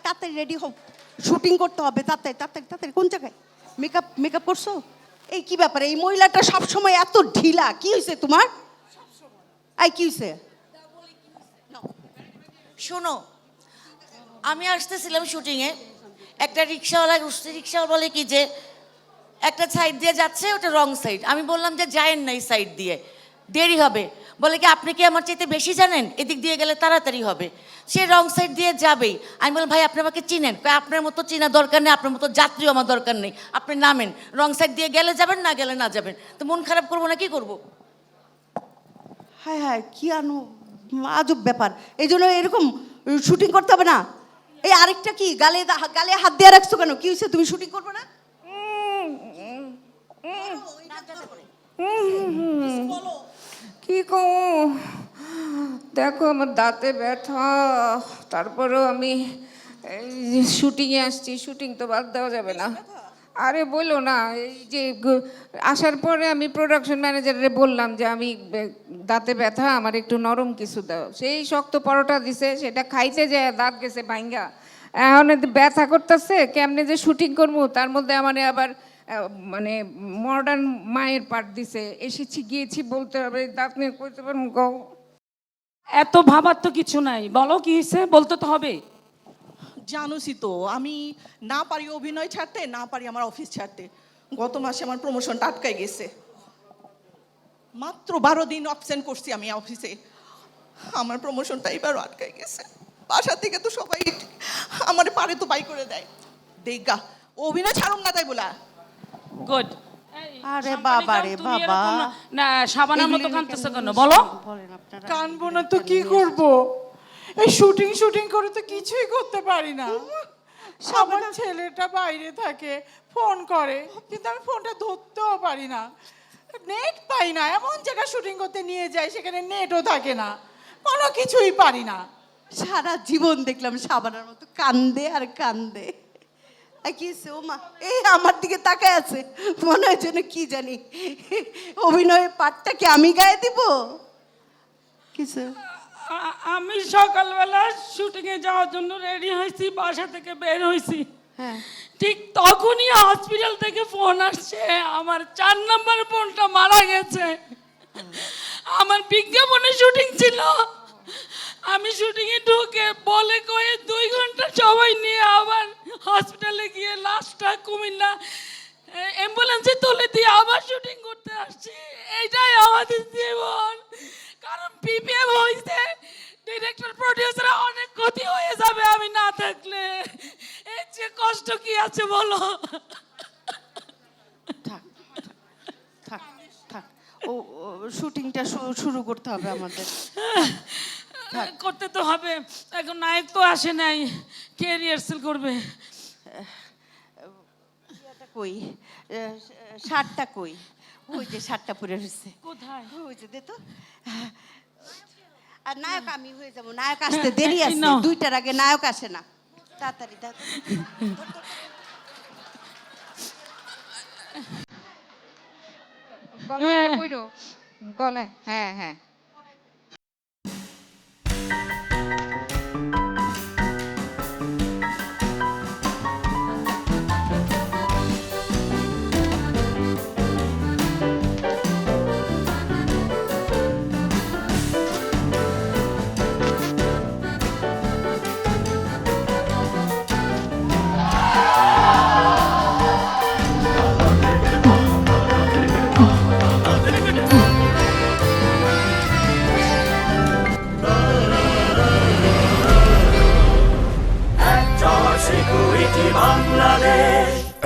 তাড়াতাড়ি রেডি হও, শুটিং করতে হবে, তাড়াতাড়ি তাড়াতাড়ি তাড়াতাড়ি। কোন জায়গায় মেকআপ করছো? এই কি ব্যাপার, এই মহিলাটা সবসময় এত ঢিলা, কি হয়েছে তোমার? এই কি হয়েছে? শোনো, আমি আসতেছিলাম শুটিংয়ে, একটা রিক্সাওয়ালা বলে কি যে একটা সাইড দিয়ে যাচ্ছে, ওটা রং সাইড। আমি বললাম যে যায়েন না এই সাইড দিয়ে, দেরি হবে। বলে কি আপনি কি আমার চাইতে বেশি জানেন, এদিক দিয়ে গেলে তাড়াতাড়ি হবে। সে রং সাইড দিয়ে যাবেই। আমি বললাম ভাই আপনি আমাকে চিনেন? আপনার মতো চিনা দরকার নেই, আপনার মতো যাত্রীও আমার দরকার নেই, আপনি নামেন। রং সাইড দিয়ে গেলে যাবেন, না গেলে না যাবেন। তো মন খারাপ করবো না, কি করবো? হায় হায়, কি আজব ব্যাপার। এই জন্য এরকম শুটিং করতে হবে না। এই আরেকটা কি, গালে হাত দিয়ে রাখছো কেন? কি হয়েছে, তুমি শুটিং করবে না? কি কো, দেখো আমার দাঁতে ব্যথা, তারপরেও আমি শুটিংয়ে আসছি। শুটিং তো বাদ দেওয়া যাবে না। আরে বলো না, এই যে আসার পরে আমি প্রোডাকশন ম্যানেজারে বললাম যে আমি দাঁতে ব্যথা, আমার একটু নরম কিছু দাও। সেই শক্ত পরোটা দিছে, সেটা খাইতে যায় দাঁত গেছে ভাঙ্গা। এখন ব্যথা করতেছে, কেমনে যে শুটিং করবো, তার মধ্যে আমার আবার মানে মডার্ন মায়ের পার্ট দিছে। এসেছি গিয়েছি বলতে হবে, দাঁত নিয়ে কইতে পারবো গো। এত ভাবার তো কিছু নাই, বলো কি হয়েছে, বলতে তো হবে। জানোসই তো আমি না পারি অভিনয় ছাড়তে, না পারি আমার অফিস ছাড়তে। গত মাসে আমার প্রমোশনটা আটকাই গেছে, মাত্র 12 দিন অবসেন্ট করছি আমি অফিসে। আমার প্রমোশনটা এবারও আটকাই গেছে। বাসা থেকে তো সবাই আমার পারে তো বাই করে দেয়। দেখা অভিনয় ছাড়ুম না তাই বলা। গুড। আরে বাবা রে বাবা, না সাবানার মতো কাঁদতেছে কেন বলো? কানবো না তো কি করব, এই শুটিং করে তো কিছুই করতে পারি না। আমার ছেলেটা বাইরে থাকে, ফোন করে, কিন্তু আমি ফোনটা ধরতেও পারি না, নেট পাই না। এমন জায়গায় শুটিং করতে নিয়ে যাই, সেখানে নেটও থাকে না, কোনো কিছুই পারি না। সারা জীবন দেখলাম সাবানার মতো কান্দে আর কান্দে। কি হয়েছে ও মা? এই আমার দিকে তাকায় আছে, মনে হয় যেন কি জানি অভিনয়ের পার্টটা কি আমি গায়ে দিব। কিছু আমি সকালবেলা শুটিং এ যাওয়ার জন্য রেডি হয়েছি, বাসা থেকে বের হয়েছি। হ্যাঁ, ঠিক তখনই হসপিটাল থেকে ফোন আসছে, আমার 4 নম্বর ফোনটা মারা গেছে। আমার বিজ্ঞাপনে শুটিং ছিল, আমি শুটিং এ ঢুকে বলে কয়ে 2 ঘন্টা সবাই নিয়ে আবার হসপিটালে গিয়ে লাশটা কুমিল্লা অ্যাম্বুলেন্সে তুলে দিয়ে আবার শুটিং করতে আসছি। এইটাই আমাদের জীবন। কারণ পিপিএম হয়েছে, ডিরেক্টর প্রডিউসার অনেক ক্ষতি হয়ে যাবে আমি না থাকলে। এর যে কষ্ট কি আছে বলো? থাক থাক থাক, ও শুটিংটা শুরু করতে হবে আমাদের। করতে তো হবে, এখন নায়ক তো আসে নাই, কে রিহার্সেল করবে? কই শার্টটা কই? ওই যে শার্টটা পরে রয়েছে কোথায়? ওই যে দে তো। আর নায়ক আমি হয়ে যাবো, নায়ক আসতে দেরি আছে, 2টার আগে নায়ক আসে না। তাড়াতাড়ি গলায়, হ্যাঁ হ্যাঁ।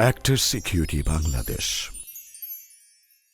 Actors Security Bangladesh.